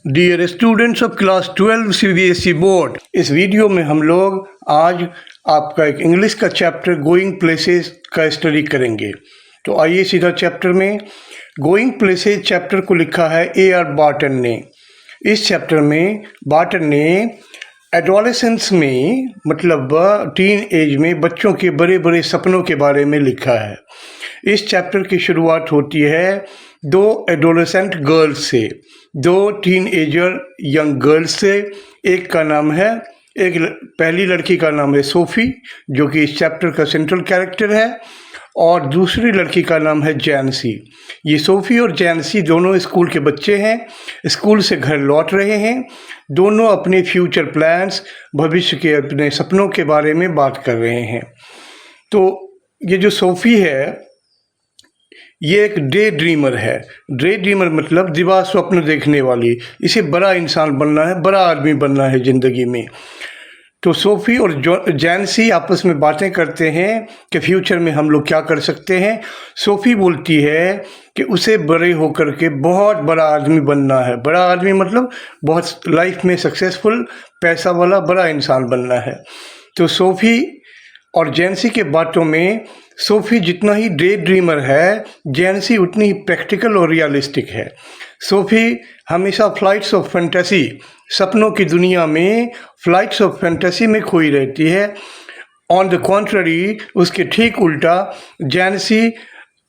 Dear students of class 12 CBSE board, इस video में हम लोग आज आपका एक इंग्लिश का चैप्टर गोइंग प्लेसेस का स्टडी करेंगे। तो आइए सीधा चैप्टर में। गोइंग प्लेसेस चैप्टर को लिखा है A.R. बार्टन ने। इस चैप्टर में बार्टन ने एडोलेसेंस में मतलब टीन एज में बच्चों के बड़े बड़े सपनों के बारे में लिखा है। इस चैप्टर की शुरुआत होती है दो एडोलेसेंट गर्ल्स से, दो टीन एजर यंग गर्ल्स से। एक का नाम है, पहली लड़की का नाम है सोफ़ी, जो कि इस चैप्टर का सेंट्रल कैरेक्टर है, और दूसरी लड़की का नाम है जैनसी। ये सोफ़ी और जैनसी दोनों स्कूल के बच्चे हैं, स्कूल से घर लौट रहे हैं। दोनों अपने फ्यूचर प्लान्स, भविष्य के अपने सपनों के बारे में बात कर रहे हैं। तो ये जो सोफ़ी है ये एक डे ड्रीमर है। डे ड्रीमर मतलब दिवा स्वप्न देखने वाली। इसे बड़ा इंसान बनना है, बड़ा आदमी बनना है ज़िंदगी में। तो सोफ़ी और जैनसी आपस में बातें करते हैं कि फ्यूचर में हम लोग क्या कर सकते हैं। सोफ़ी बोलती है कि उसे बड़े होकर के बहुत बड़ा आदमी बनना है। बड़ा आदमी मतलब बहुत लाइफ में सक्सेसफुल, पैसा वाला बड़ा इंसान बनना है। तो सोफ़ी और जैनसी के बातों में सोफ़ी जितना ही डे ड्रीमर है, जैनसी उतनी ही प्रैक्टिकल और रियलिस्टिक है। सोफ़ी हमेशा फ्लाइट्स ऑफ फैंटेसी, सपनों की दुनिया में फ्लाइट्स ऑफ फैंटेसी में खोई रहती है। ऑन द कॉन्ट्ररी, उसके ठीक उल्टा जैनसी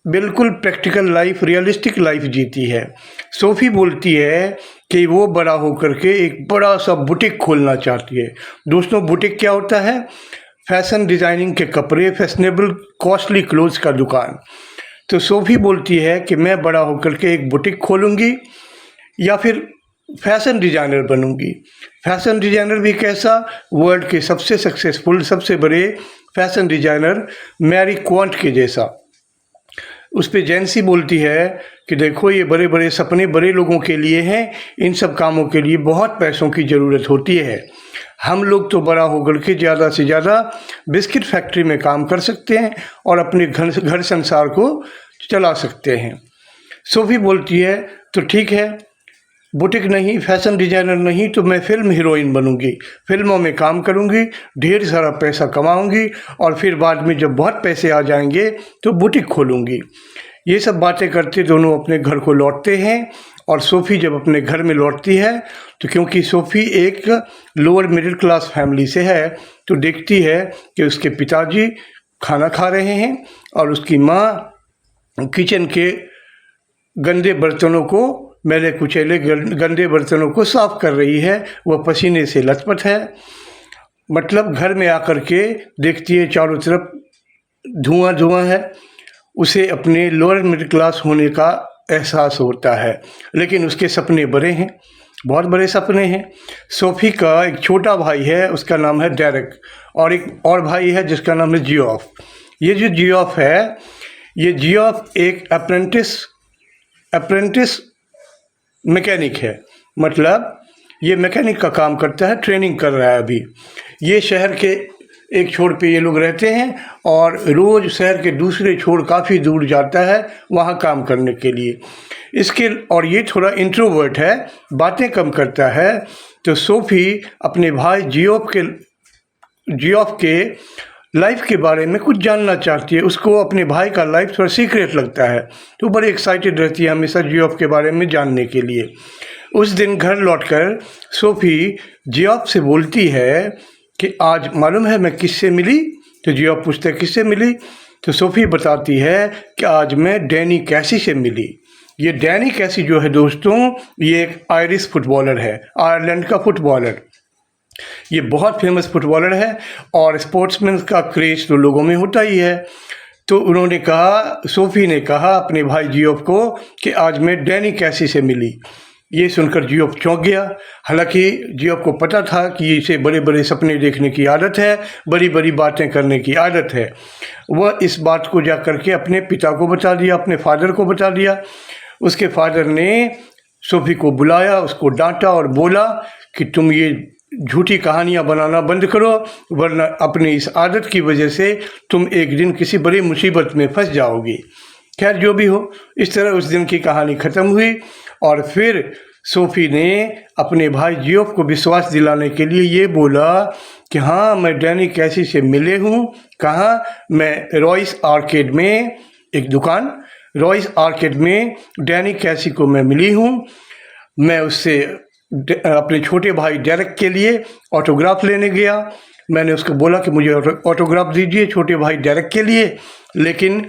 बिल्कुल प्रैक्टिकल लाइफ, रियलिस्टिक लाइफ जीती है। सोफ़ी बोलती है कि वो बड़ा होकर के एक बड़ा सा बुटीक खोलना चाहती है। दोस्तों, बुटीक क्या होता है? फैशन डिज़ाइनिंग के कपड़े, फैशनेबल कॉस्टली क्लोथ्स का दुकान। तो सोफ़ी बोलती है कि मैं बड़ा होकर के एक बुटीक खोलूँगी या फिर फैशन डिज़ाइनर बनूँगी। फैशन डिज़ाइनर भी कैसा? वर्ल्ड के सबसे सक्सेसफुल, सबसे बड़े फैशन डिज़ाइनर मैरी क्वांट के जैसा। उस पर जैनसी बोलती है कि देखो, ये बड़े बड़े सपने बड़े लोगों के लिए हैं, इन सब कामों के लिए बहुत पैसों की ज़रूरत होती है। हम लोग तो बड़ा होकर के ज़्यादा से ज़्यादा बिस्किट फैक्ट्री में काम कर सकते हैं और अपने घर संसार को चला सकते हैं। सोफ़ी बोलती है तो ठीक है, बुटीक नहीं, फैशन डिज़ाइनर नहीं, तो मैं फ़िल्म हीरोइन बनूंगी, फिल्मों में काम करूंगी, ढेर सारा पैसा कमाऊंगी और फिर बाद में जब बहुत पैसे आ जाएंगे तो बुटीक खोलूंगी। ये सब बातें करते दोनों अपने घर को लौटते हैं। और सोफ़ी जब अपने घर में लौटती है तो क्योंकि सोफ़ी एक लोअर मिडिल क्लास फैमिली से है, तो देखती है कि उसके पिताजी खाना खा रहे हैं और उसकी माँ किचन के गंदे बर्तनों को, मैले कुचैले गंदे बर्तनों को साफ़ कर रही है। वह पसीने से लथपथ है। मतलब घर में आकर के देखती है चारों तरफ धुआं धुआं है। उसे अपने लोअर मिडिल क्लास होने का एहसास होता है, लेकिन उसके सपने बड़े हैं, बहुत बड़े सपने हैं। सोफ़ी का एक छोटा भाई है, उसका नाम है डेरेक, और एक और भाई है जिसका नाम है जियोफ। ये जो जियोफ है, ये जियोफ एक अप्रेंटिस मैकेनिक है। मतलब ये मैकेनिक का काम करता है, ट्रेनिंग कर रहा है अभी। ये शहर के एक छोर पे ये लोग रहते हैं और रोज़ शहर के दूसरे छोर काफ़ी दूर जाता है वहाँ काम करने के लिए। और ये थोड़ा इंट्रोवर्ट है, बातें कम करता है। तो सोफ़ी अपने भाई जियोफ के लाइफ के बारे में कुछ जानना चाहती है। उसको अपने भाई का लाइफ थोड़ा सीक्रेट लगता है, तो बड़ी एक्साइटेड रहती है हमेशा जियोफ के बारे में जानने के लिए। उस दिन घर लौटकर सोफ़ी जियोफ से बोलती है कि आज मालूम है मैं किससे मिली? तो जियोफ पूछता है किससे मिली? तो सोफ़ी बताती है कि आज मैं डैनी कैसी से मिली। ये डैनी कैसी जो है दोस्तों, ये एक आयरिश फुटबॉलर है, आयरलैंड का फुटबॉलर। ये बहुत फेमस फुटबॉलर है और स्पोर्ट्समैन का क्रेज तो लोगों में होता ही है। तो उन्होंने कहा, सोफ़ी ने कहा अपने भाई जियोफ को कि आज मैं डैनी कैसी से मिली। ये सुनकर जियोफ चौंक गया। हालांकि जियोफ को पता था कि इसे बड़े बड़े सपने देखने की आदत है, बड़ी बड़ी बातें करने की आदत है। वह इस बात को जा करके अपने पिता को बता दिया, अपने फादर को बता दिया। उसके फादर ने सोफ़ी को बुलाया, उसको डांटा और बोला कि तुम ये झूठी कहानियाँ बनाना बंद करो, वरना अपनी इस आदत की वजह से तुम एक दिन किसी बड़ी मुसीबत में फंस जाओगी। खैर जो भी हो, इस तरह उस दिन की कहानी ख़त्म हुई। और फिर सोफ़ी ने अपने भाई जियोफ को विश्वास दिलाने के लिए ये बोला कि हाँ, मैं डैनी कैसी से मिले हूँ। कहाँ? मैं रॉयस आर्केड में, एक दुकान रॉयस आर्केड में डैनी कैसी को मैं मिली हूँ। मैं उससे अपने छोटे भाई डेरेक के लिए ऑटोग्राफ लेने गया। मैंने उसको बोला कि मुझे ऑटोग्राफ दीजिए छोटे भाई डेरेक के लिए, लेकिन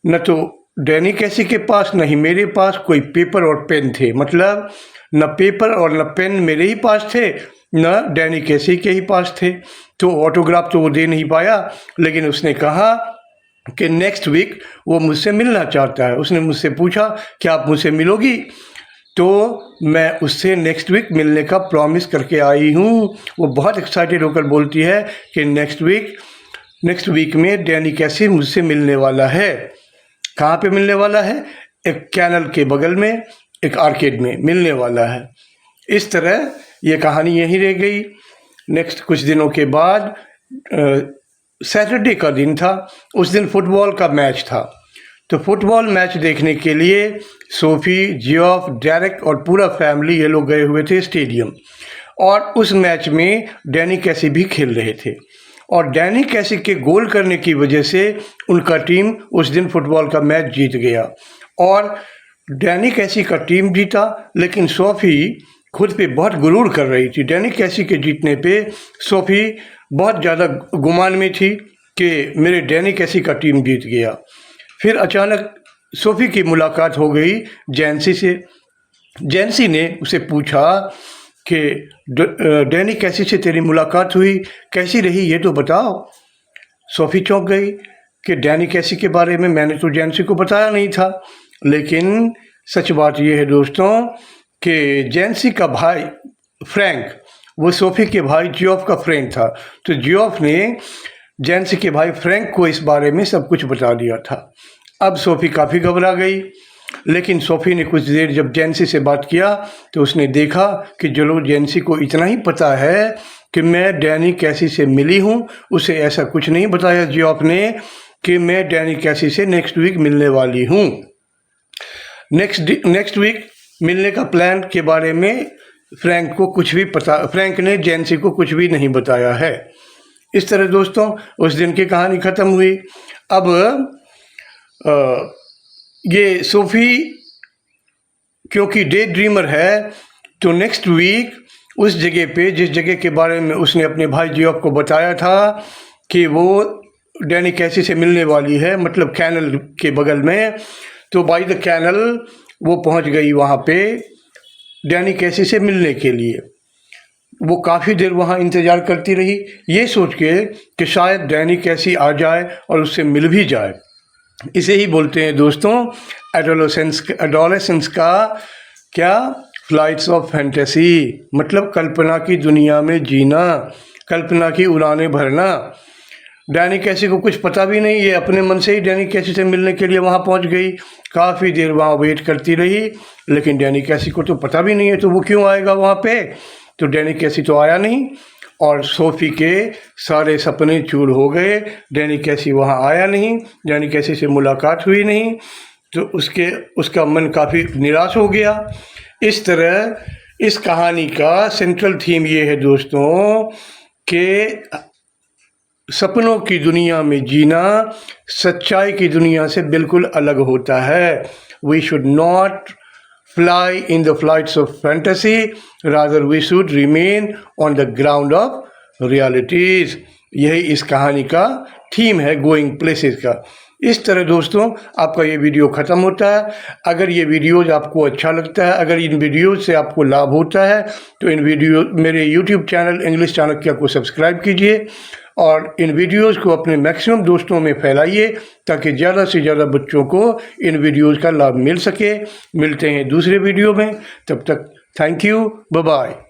न तो डैनी कैसी के पास न ही मेरे पास कोई पेपर और पेन थे। मतलब न पेपर और न पेन मेरे ही पास थे, न डैनी कैसी के ही पास थे। तो ऑटोग्राफ तो वो दे नहीं पाया, लेकिन उसने कहा कि नेक्स्ट वीक वो मुझसे मिलना चाहता है। उसने मुझसे पूछा कि आप मुझसे मिलोगी? तो मैं उससे नेक्स्ट वीक मिलने का प्रॉमिस करके आई हूँ। वो बहुत एक्साइटेड होकर बोलती है कि नेक्स्ट वीक में डैनी कैसी मुझसे मिलने वाला है। कहाँ पे मिलने वाला है? एक कैनल के बगल में एक आर्केड में मिलने वाला है। इस तरह ये कहानी यहीं रह गई। नेक्स्ट कुछ दिनों के बाद सैटरडे का दिन था। उस दिन फुटबॉल का मैच था। तो फुटबॉल मैच देखने के लिए सोफ़ी, जियोफ, डेरेक और पूरा फैमिली ये लोग गए हुए थे स्टेडियम। और उस मैच में डैनी कैसी भी खेल रहे थे। और डैनी कैसी के गोल करने की वजह से उनका टीम उस दिन फुटबॉल का मैच जीत गया। और डैनी कैसी का टीम जीता, लेकिन सोफ़ी खुद पे बहुत गुरूर कर रही थी। डैनी कैसी के जीतने पे सोफ़ी बहुत ज़्यादा गुमान में थी कि मेरे डैनी कैसी का टीम जीत गया। फिर अचानक सोफ़ी की मुलाकात हो गई जैंसी से। जैंसी ने उसे पूछा कि डैनी कैसी से तेरी मुलाकात हुई, कैसी रही ये तो बताओ। सोफ़ी चौंक गई कि डैनी कैसी के बारे में मैंने तो जैंसी को बताया नहीं था। लेकिन सच बात ये है दोस्तों कि जैंसी का भाई फ्रैंक, वो सोफ़ी के भाई जियोफ का फ्रेंड था। तो जियोफ ने जैंसी के भाई फ्रैंक को इस बारे में सब कुछ बता दिया था। अब सोफ़ी काफ़ी घबरा गई, लेकिन सोफ़ी ने कुछ देर जब जैंसी से बात किया तो उसने देखा कि चलो जैंसी को इतना ही पता है कि मैं डैनी कैसी से मिली हूँ। उसे ऐसा कुछ नहीं बताया जियोफ ने कि मैं डैनी कैसी से नेक्स्ट वीक मिलने वाली हूँ। नेक्स्ट वीक मिलने का प्लान के बारे में फ्रैंक ने जैंसी को कुछ भी नहीं बताया है। इस तरह दोस्तों उस दिन की कहानी ख़त्म हुई। अब ये सोफ़ी क्योंकि डे ड्रीमर है, तो नेक्स्ट वीक उस जगह पे, जिस जगह के बारे में उसने अपने भाई जियोफ को बताया था कि वो डैनी कैसी से मिलने वाली है, मतलब कैनल के बगल में, तो बाय द कैनल वो पहुंच गई वहाँ पे डैनी कैसी से मिलने के लिए। वो काफ़ी देर वहाँ इंतज़ार करती रही, ये सोच के कि शायद डैनी कैसी आ जाए और उससे मिल भी जाए। इसे ही बोलते हैं दोस्तों एडोलेसेंस का क्या, फ्लाइट्स ऑफ फैंटेसी, मतलब कल्पना की दुनिया में जीना, कल्पना की उड़ानें भरना। डैनी कैसी को कुछ पता भी नहीं, ये अपने मन से ही डैनी कैसी से मिलने के लिए वहाँ पहुँच गई। काफ़ी देर वहाँ वेट करती रही, लेकिन डैनी कैसी को तो पता भी नहीं है तो वो क्यों आएगा वहाँ पे। तो डैनी कैसी तो आया नहीं और सोफ़ी के सारे सपने चूर हो गए। डैनी कैसी वहाँ आया नहीं, डैनी कैसी से मुलाकात हुई नहीं, तो उसका मन काफ़ी निराश हो गया। इस तरह इस कहानी का सेंट्रल थीम ये है दोस्तों कि सपनों की दुनिया में जीना सच्चाई की दुनिया से बिल्कुल अलग होता है। We should not fly in the flights of fantasy, rather we should remain on the ground of realities। यही इस कहानी का थीम है गोइंग प्लेसेस का। इस तरह दोस्तों आपका ये वीडियो ख़त्म होता है। अगर ये वीडियोज़ आपको अच्छा लगता है, अगर इन वीडियोज़ से आपको लाभ होता है, तो मेरे यूट्यूब चैनल इंग्लिश चाणक्य को सब्सक्राइब कीजिए और इन वीडियोज़ को अपने मैक्सिमम दोस्तों में फैलाइए ताकि ज़्यादा से ज़्यादा बच्चों को इन वीडियोज़ का लाभ मिल सके। मिलते हैं दूसरे वीडियो में, तब तक थैंक यू, बाय बाय।